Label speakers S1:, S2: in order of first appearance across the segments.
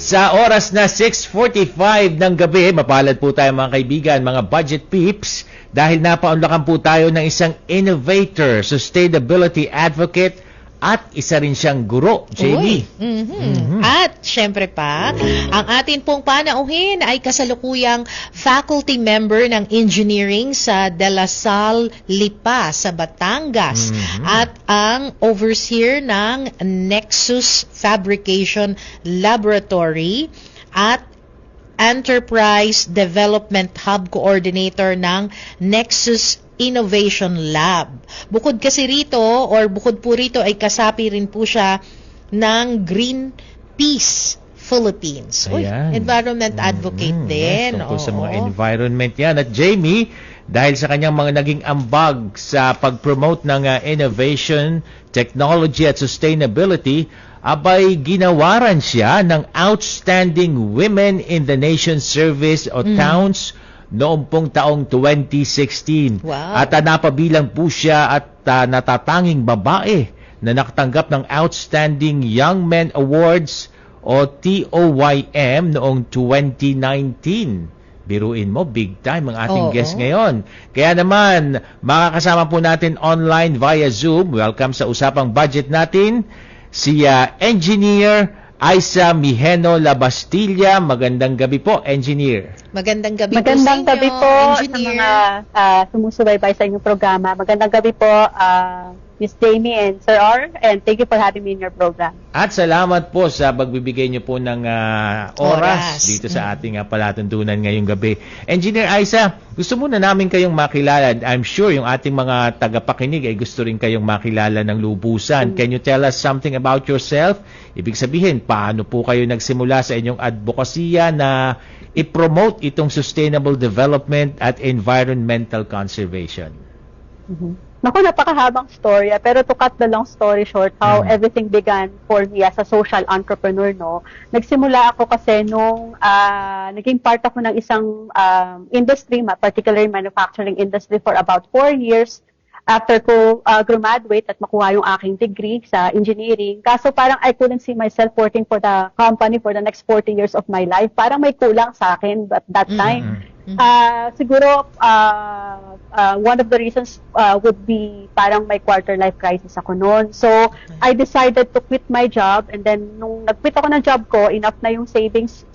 S1: Sa oras na 6:45 ng gabi, mapalad po tayo mga kaibigan, mga budget peeps, dahil napaunlakan po tayo ng isang innovator, sustainability advocate, at isa rin siyang guro, Jamie.
S2: At syempre pa, ang atin pong panauhin ay kasalukuyang faculty member ng engineering sa De La Salle Lipa sa Batangas at ang overseer ng Nexus Fabrication Laboratory at Enterprise Development Hub Coordinator ng Nexus Innovation Lab. Bukod po rito ay kasapi rin po siya ng Greenpeace Philippines. Environment advocate din.
S1: Tungkol sa mga environment yan. At Jamie, dahil sa kanyang mga naging ambag sa pag-promote ng innovation, technology at sustainability, abay ginawaran siya ng Outstanding Women in the Nation Service o Towns noong pong taong 2016.
S2: Wow.
S1: At napabilang po siya at natatanging babae na nakatanggap ng Outstanding Young Men Awards o TOYM noong 2019. Biruin mo, big time ang ating guest ngayon. Kaya naman, makakasama po natin online via Zoom. Welcome sa Usapang Budget natin, si Engineer Aisa Mijeno Labastilla. Magandang gabi po, Engineer.
S2: Magandang gabi
S3: Magandang
S2: po sa inyo,
S3: gabi po
S2: Engineer.
S3: sa mga sumusubaybay sa inyong programa. Magandang gabi po, Miss Jamie and Sir R. And thank you for having me in your program.
S1: At salamat po sa pagbibigay niyo po ng oras dito sa ating palatuntunan ngayong gabi. Engineer Aisa, gusto muna namin kayong makilala. I'm sure yung ating mga tagapakinig ay gusto rin kayong makilala ng lubusan. Can you tell us something about yourself? Ibig sabihin, paano po kayo nagsimula sa inyong advokasya na i-promote itong sustainable development at environmental conservation?
S3: Naku, napakahabang story, pero to cut the long story short, how everything began for me as a social entrepreneur, no? Nagsimula ako kasi nung naging part ako ng isang industry, particularly manufacturing industry, for about 4 years after ko graduate at makuha yung aking degree sa engineering. Kaso parang I couldn't see myself working for the company for the next 40 years of my life. Parang may kulang sa akin at that time. Siguro one of the reasons would be parang may quarter life crisis ako noon. So I decided to quit my job, and then nung nag-quit ako ng job ko, enough na yung savings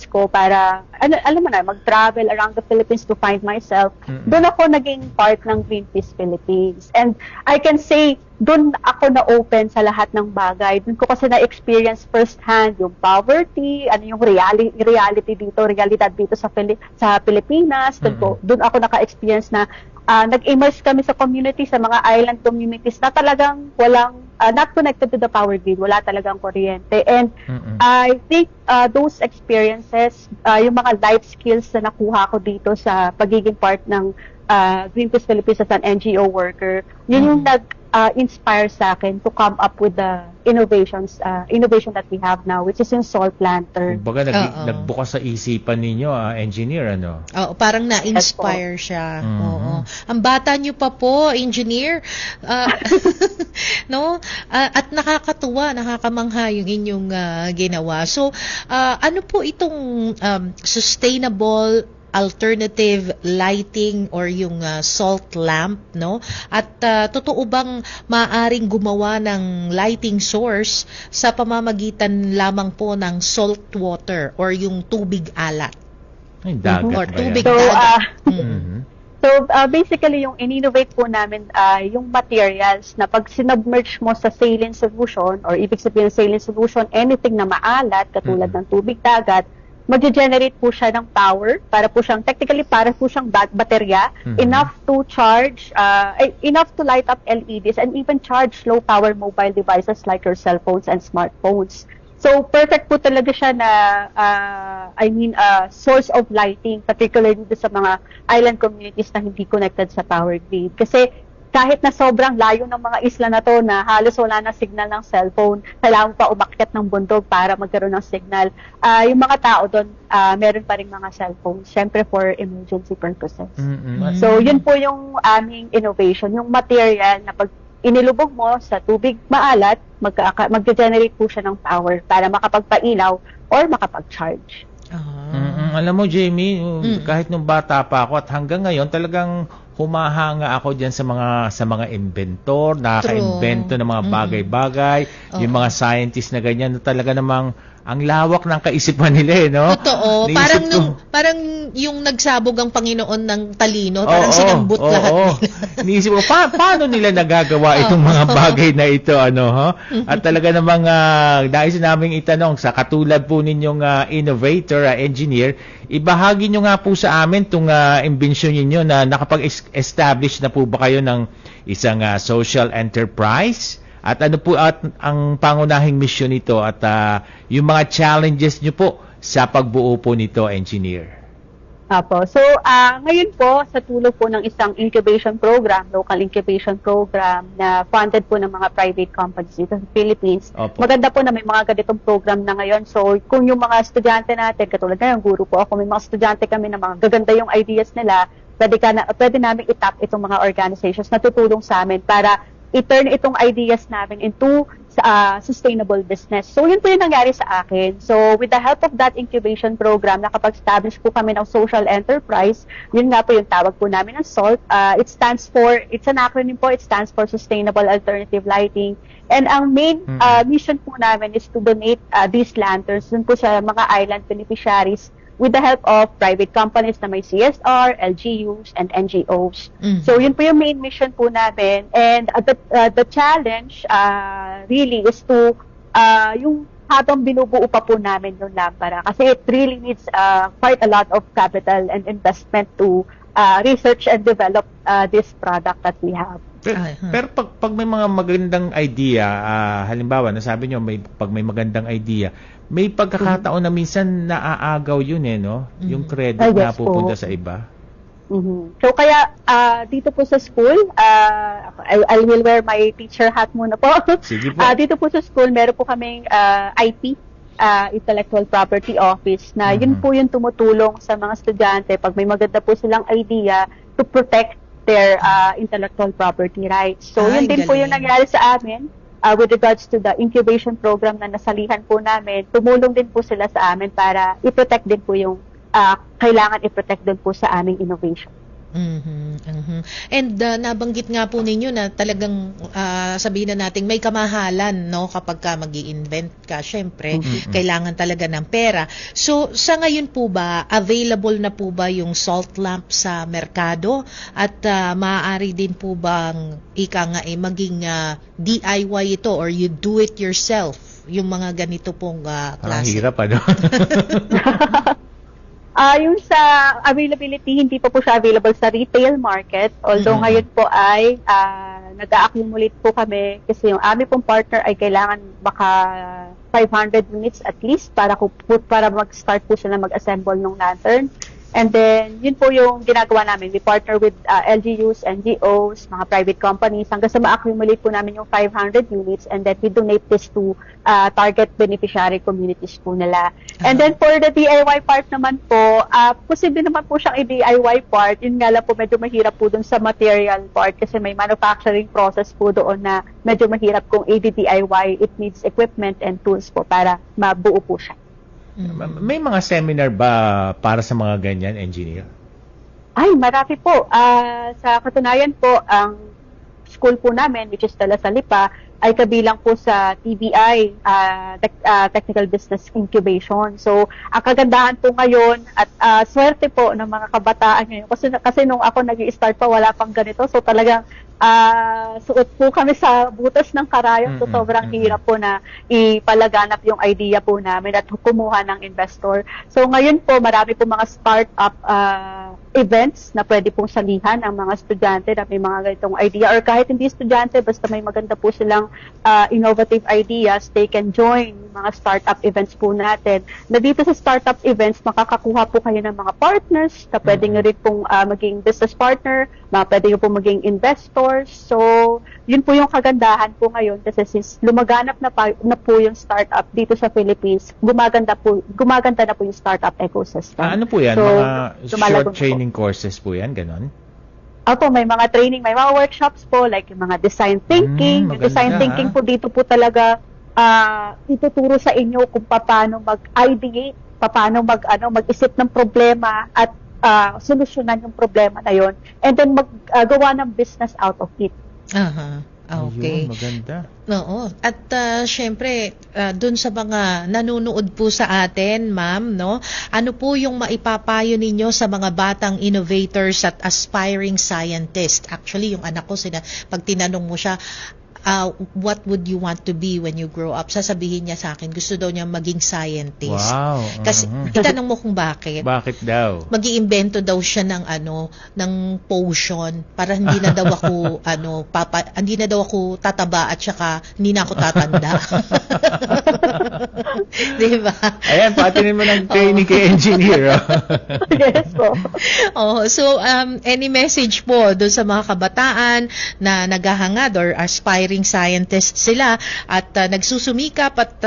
S3: ko para alam mo na, mag-travel around the Philippines to find myself. Doon ako naging part ng Greenpeace Philippines. And I can say doon ako na-open sa lahat ng bagay. Doon ko kasi na-experience first-hand yung poverty, ano yung reality dito, realidad dito sa Pilipinas. Doon ako naka-experience na nag-immerse kami sa community, sa mga island communities na talagang walang, not connected to the power grid, wala talagang kuryente. And I think those experiences, yung mga life skills na nakuha ko dito sa pagiging part ng Greenpeace Philippines as an NGO worker, yun yung nag-inspire sa akin to come up with the innovation that we have now, which is yung salt planter.
S1: Kumbaga nagbukas sa isipan ninyo, engineer, ano?
S2: Oo, parang na-inspire siya. Oo. Ang bata niyo pa po, engineer. No? At nakakatuwa, nakakamangha yung inyong ginawa. So, ano po itong sustainable alternative lighting or yung salt lamp, no? At totoo bang maaaring gumawa ng lighting source sa pamamagitan lamang po ng salt water or yung tubig alat?
S1: Ay, dagat
S2: or
S1: ba
S2: tubig
S1: yan?
S2: dagat.
S3: So, basically, yung in-innovate po namin, yung materials na pag sinubmerge mo sa saline solution, or ibig sabihin ng saline solution, anything na maalat, katulad ng tubig dagat, mag-generate po siya ng power para po siyang, technically, para po siyang baterya, enough to charge, enough to light up LEDs and even charge low-power mobile devices like your cell phones and smartphones. So, perfect po talaga siya na, source of lighting, particularly sa mga island communities na hindi connected sa power grid. Kasi, kahit na sobrang layo ng mga isla na to na halos wala na signal ng cellphone, kailangan pa umakyat ng bundok para magkaroon ng signal. Yung mga tao doon, meron pa rin mga cellphones, syempre for emergency purposes. So, yun po yung aming innovation, yung material na pag inilubog mo sa tubig maalat, mag-generate po siya ng power para makapagpailaw or makapag-charge.
S1: Alam mo, Jamie, kahit nung bata pa ako at hanggang ngayon talagang humahanga ako diyan sa mga inventor, nakaka-invento ng mga bagay-bagay, yung mga scientists na ganyan na talaga namang ang lawak ng kaisipan nila no?
S2: Totoo. Parang yung nagsabog ang Panginoon ng talino, parang sinambut lahat nila.
S1: Iniisip ko, paano nila nagagawa itong mga bagay na ito, At talaga namang nais naming itanong sa katulad po ninyong innovator, engineer, ibahagi nyo nga po sa amin itong imbensyon ninyo na nakapag-establish na po ba kayo ng isang social enterprise? At ano po ang pangunahing mission nito at yung mga challenges nyo po sa pagbuo po nito, engineer?
S3: Apo. So, ngayon po, sa tulong po ng isang incubation program, local incubation program na funded po ng mga private companies dito sa Philippines, maganda po na may mga ganitong program na ngayon. So, kung yung mga estudyante natin, katulad na yung guru po ako, may mga estudyante kami na mga gaganda yung ideas nila, pwede namin itap itong mga organizations na tutulong sa amin para i-turn itong ideas namin into sustainable business. So, yun po yung nangyari sa akin. So, with the help of that incubation program, nakapag-establish po kami ng social enterprise. Yun nga po yung tawag po namin ng SALT. It's an acronym po, it stands for Sustainable Alternative Lighting. And ang main mission po namin is to donate these lanterns dun po sa mga island beneficiaries with the help of private companies na may CSR, LGUs, and NGOs. So, yun po yung main mission po namin. And the challenge really is to, yung habang binubuo pa po namin yung lampara. Kasi it really needs quite a lot of capital and investment to research and develop this product that we have.
S1: Pero pag may mga magandang idea, halimbawa, nasabi nyo, pag may magandang idea, may pagkakataon na minsan naaagaw yun no? Yung credit na pupunta sa iba.
S3: So kaya dito po sa school, I will wear my teacher hat muna po.
S1: Sige po.
S3: Dito po sa school, meron po kaming IP, Intellectual Property Office, na yun po yung tumutulong sa mga estudyante pag may maganda po silang idea to protect their intellectual property rights. So yun din po yung nangyari sa amin. With regards to the incubation program na nasalihan po namin, tumulong din po sila sa amin para i-protect din po yung kailangan i-protect din po sa aming innovation. And
S2: nabanggit nga po ninyo na talagang sabihin na natin may kamahalan kapag ka mag-i-invent ka, syempre kailangan talaga ng pera. So sa ngayon po ba available na po ba yung salt lamp sa merkado at maaari din po bang maging DIY ito or you do it yourself yung mga ganito pong klase?
S1: Hirap
S3: yung sa availability, hindi pa po siya available sa retail market. Although ngayon po ay nag-accumulate po kami kasi yung aming pong partner ay kailangan baka 500 units at least para mag-start po sila mag-assemble ng lantern. And then, yun po yung ginagawa namin. We partner with LGUs, NGOs, mga private companies, hanggang sa ma-accumulate po namin yung 500 units and then we donate this to target beneficiary communities po nila. And then for the DIY part naman po, posible naman po siyang i-DIY part. Yun nga lang po, medyo mahirap po dun sa material part kasi may manufacturing process po doon na medyo mahirap kung i-DIY. It needs equipment and tools po para mabuo po siya.
S1: May mga seminar ba para sa mga ganyan, engineer?
S3: Ay, marami po. Sa katunayan po, ang school po namin, which is Tala Salipa, ay kabilang po sa TBI, Technical Business Incubation. So, ang kagandahan po ngayon at swerte po ng mga kabataan ngayon. Kasi nung ako nag-i-start pa, wala pang ganito. So, talagang suot po kami sa butas ng karayom. So, sobrang hirap po na ipalaganap yung idea po namin at kumuha ng investor. So, ngayon po, marami po mga start-up events na pwede pong salihan ang mga estudyante na may mga ganitong idea. Or kahit hindi estudyante, basta may maganda po silang innovative ideas, they can join mga startup events po natin. Na dito sa startup events, makakakuha po kayo ng mga partners na pwede nyo rin pong maging business partner, pwede nyo pong maging investors. So, yun po yung kagandahan po ngayon kasi since lumaganap na po yung startup dito sa Philippines, gumaganda na po yung startup ecosystem.
S1: Ano po yan?
S3: So,
S1: mga short training courses po yan? Ganon?
S3: Opo, may mga training, may mga workshops po, like yung mga design thinking. Yung
S1: Maganda,
S3: design thinking po dito po talaga ituturo sa inyo kung paano mag-ideate, paano mag-isip ng problema at solusyonan yung problema na yon, and then maggawa ng business out of it.
S2: Aha. Okay.
S1: Ayun, maganda.
S2: Oo. At syempre, dun sa mga nanonood po sa atin, ma'am, no? Ano po yung maipapayo ninyo sa mga batang innovators at aspiring scientists? Actually, yung anak ko, pag tinanong mo siya, what would you want to be when you grow up? Sasabihin niya sa akin, gusto daw niya maging scientist.
S1: Wow.
S2: Kasi itanong mo kung bakit.
S1: Bakit daw?
S2: Mag-iimbento daw siya ng potion para hindi na daw ako hindi na daw ako tataba at saka hindi na ako tatanda. Di ba?
S1: Ayan, patinin mo ng training kay engineer.
S3: Yes po.
S2: So any message po doon sa mga kabataan na naghahangad or aspiring scientists sila at nagsusumikap at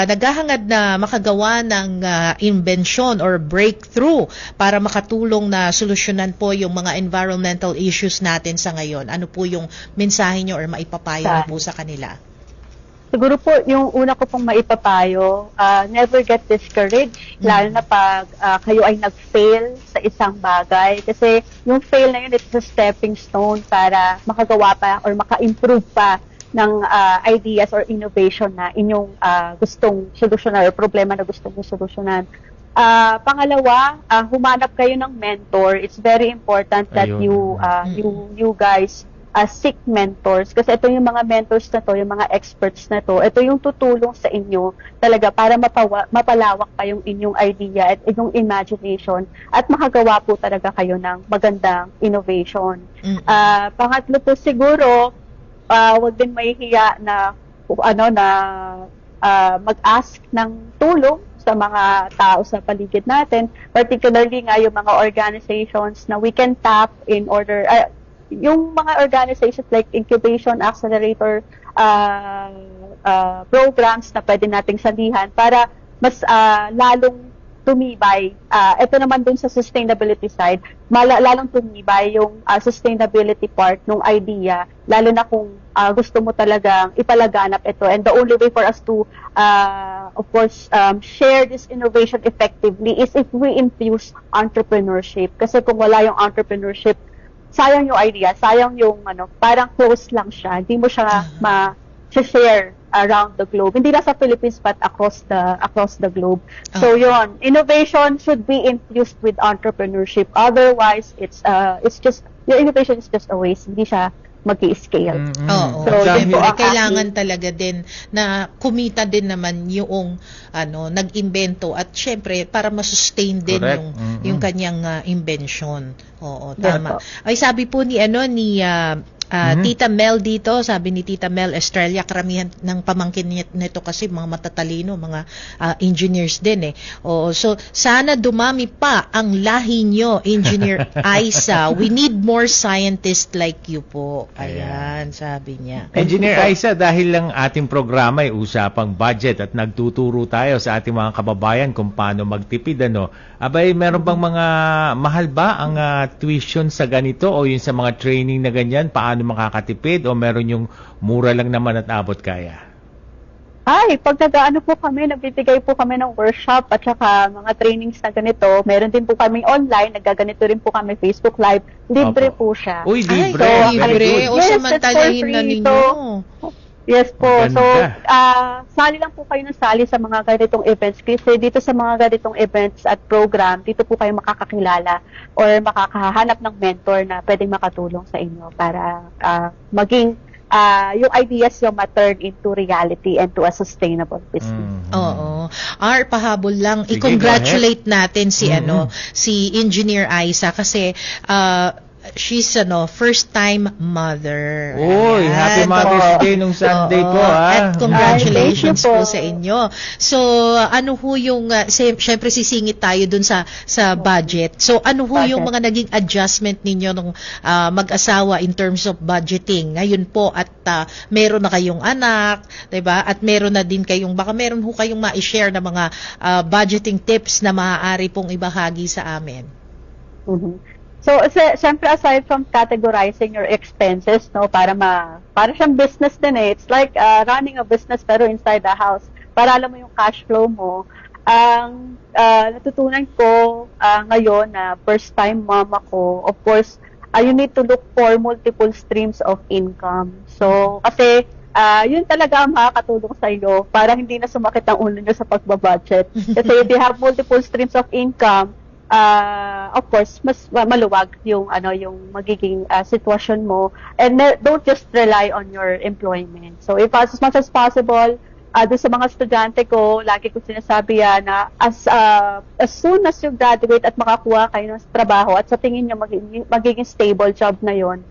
S2: naghahangad na makagawa ng invention or breakthrough para makatulong na solusyonan po yung mga environmental issues natin sa ngayon. Ano po yung mensahe nyo or maipapayo nyo po sa kanila?
S3: Siguro po, yung una ko pong maipapayo, never get discouraged, lalo na pag kayo ay nag-fail sa isang bagay. Kasi yung fail na yun, it's a stepping stone para makagawa pa or maka-improve pa ng ideas or innovation na inyong gustong solusyonan or problema na gustong solusyonan. Pangalawa, humanap kayo ng mentor. It's very important that you guys seek mentors, kasi ito yung mga mentors na to, yung mga experts na to, ito yung tutulong sa inyo talaga para mapalawak pa yung inyong idea at inyong imagination at makagawa po talaga kayo ng magandang innovation. Pangatlo po siguro, wag din mahihiya na mag-ask ng tulong sa mga tao sa paligid natin, particularly nga yung mga organizations na we can tap in order yung mga organizations like incubation, accelerator programs na pwede nating salihan para mas lalong tumibay. Ito naman dun sa sustainability side, lalong tumibay yung sustainability part ng idea, lalo na kung gusto mo talagang ipalaganap ito. And the only way for us to, of course, share this innovation effectively is if we infuse entrepreneurship. Kasi kung wala yung entrepreneurship, sayang yung idea, sayang yung parang close lang siya. Hindi mo siya ma-share around the globe. Hindi lang sa Philippines but across the globe. So yun, innovation should be infused with entrepreneurship. Otherwise, it's just your innovation is just a waste. Hindi siya mag-i-scale.
S2: Oo. So, kailangan talaga din na kumita din naman yung nag-imbento at syempre para ma-sustain din yung kanyang invention. Oo, tama. Ay sabi po ni Tita Mel dito, sabi ni Tita Mel Estrella, karamihan ng pamangkin nito kasi mga matatalino, mga engineers din eh. So sana dumami pa ang lahi nyo, Engineer Aisa. We need more scientists like you po. Ayan, sabi niya.
S1: Engineer Aisa, dahil lang ating programa ay usapang budget at nagtuturo tayo sa ating mga kababayan kung paano magtipid, abay, meron bang mga mahal ba ang tuition sa ganito o yung sa mga training na ganyan, paano makakatipid, o meron yung mura lang naman at abot kaya?
S3: Pag po kami, nagbibigay po kami ng workshop at saka mga trainings na ganito, meron din po kami online, nagaganito rin po kami Facebook Live, libre po siya.
S1: Uy, libre.
S2: Libre. O samantalahin na ninyo.
S3: Yes po.
S1: Maganda.
S3: So, sali lang po kayo ng sali sa mga ganitong events. Kasi dito sa mga ganitong events at program, dito po kayo makakakilala or makakahanap ng mentor na pwedeng makatulong sa inyo para maging yung ideas yung ma-turn into reality and to a sustainable business.
S2: Oo. Pahabol lang.
S1: Sige,
S2: I-congratulate natin si Engineer Aisa kasi she's first-time mother.
S1: Uy, happy Mother's Day nung Sunday po,
S2: At congratulations po sa inyo. So, ano ho yung, syempre sisingit tayo dun sa budget. So, ano ho yung mga naging adjustment ninyo nung mag-asawa in terms of budgeting? Ngayon po, at meron na kayong anak, diba? At meron na din kayong, baka meron ho kayong ma-share na mga budgeting tips na maaari pong ibahagi sa amin.
S3: So, syempre aside from categorizing your expenses, no, para siyang business din eh. It's like running a business pero inside the house. Para alam mo yung cash flow mo. Ang natutunan ko ngayon na first time mama ko, of course, you need to look for multiple streams of income. So, kasi yun talaga ang makakatulong sa iyo para hindi na sumakit ang ulo nyo sa pagbabudget. Kasi if you have multiple streams of income, of course, mas maluwag yung magiging sitwasyon mo, and don't just rely on your employment. So if as much as possible, doon sa mga estudyante ko, lagi ko sinasabi na as soon as you graduate at makakuha kayo ng trabaho at sa tingin nyo magiging stable job na yon,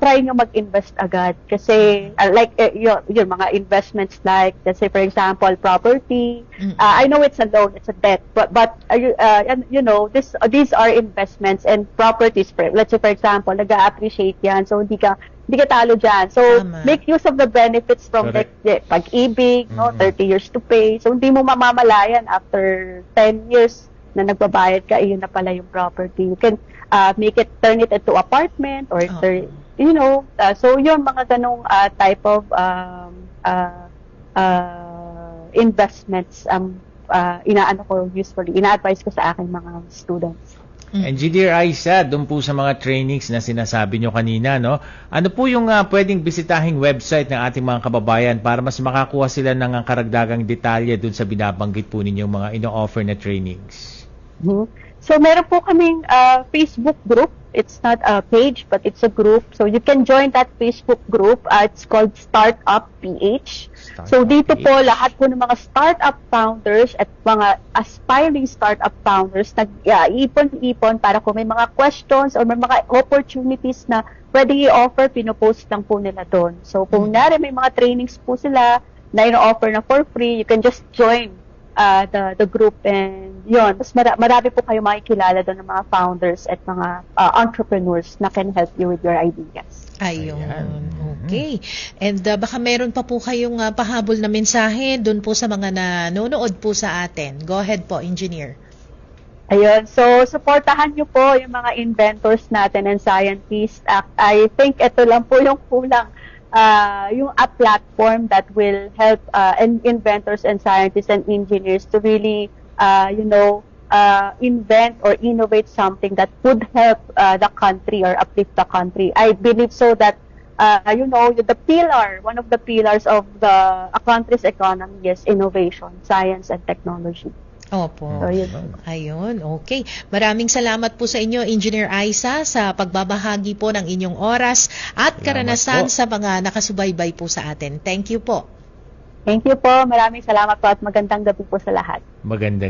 S3: try nyo mag-invest agad. Kasi, yung mga investments like, let's say, for example, property. I know it's a loan, it's a debt, but these are investments and properties. Let's say, for example, nag-appreciate yan. So, hindi ka talo dyan. So, make use of the benefits from the pag-ibig, 30 years to pay. So, hindi mo mamamalayan after 10 years na nagbabayad ka, yun na pala yung property. You can turn it into apartment or so yung mga ganong type of investments ina-advise ko sa aking mga students.
S1: Engineer Aisa, doon po sa mga trainings na sinasabi nyo kanina, no? Ano po yung pwedeng bisitahing website ng ating mga kababayan para mas makakuha sila ng karagdagang detalye doon sa binabanggit po ninyong mga ino-offer na trainings?
S3: So, meron po kaming Facebook group. It's not a page, but it's a group. So, you can join that Facebook group. It's called Startup PH. So, dito po, lahat po ng mga startup founders at mga aspiring startup founders nag-iipon-ipon para kung may mga questions or may mga opportunities na pwede i-offer, pinopost lang po nila doon. So, kung may mga trainings po sila na ino-offer na for free, you can just join the group, and yun, mas marami po kayo makikilala doon ng mga founders at mga entrepreneurs na can help you with your ideas.
S2: Ayun. Okay. And baka meron pa po kayong pahabol na mensahe doon po sa mga nanonood po sa atin. Go ahead po, Engineer.
S3: Ayun. So, supportahan nyo po yung mga inventors natin and scientists. I think ito lang po yung kulang. Yung a platform that will help inventors and scientists and engineers to really, invent or innovate something that would help the country or uplift the country. I believe so that, one of the pillars of a country's economy is innovation, science, and technology.
S2: Opo. Ayun, okay. Maraming salamat po sa inyo, Engineer Aisa, sa pagbabahagi po ng inyong oras at karanasan sa mga nakasubaybay po sa atin. Thank you po.
S3: Thank you po. Maraming salamat po at magandang gabi po sa lahat.
S1: Magandang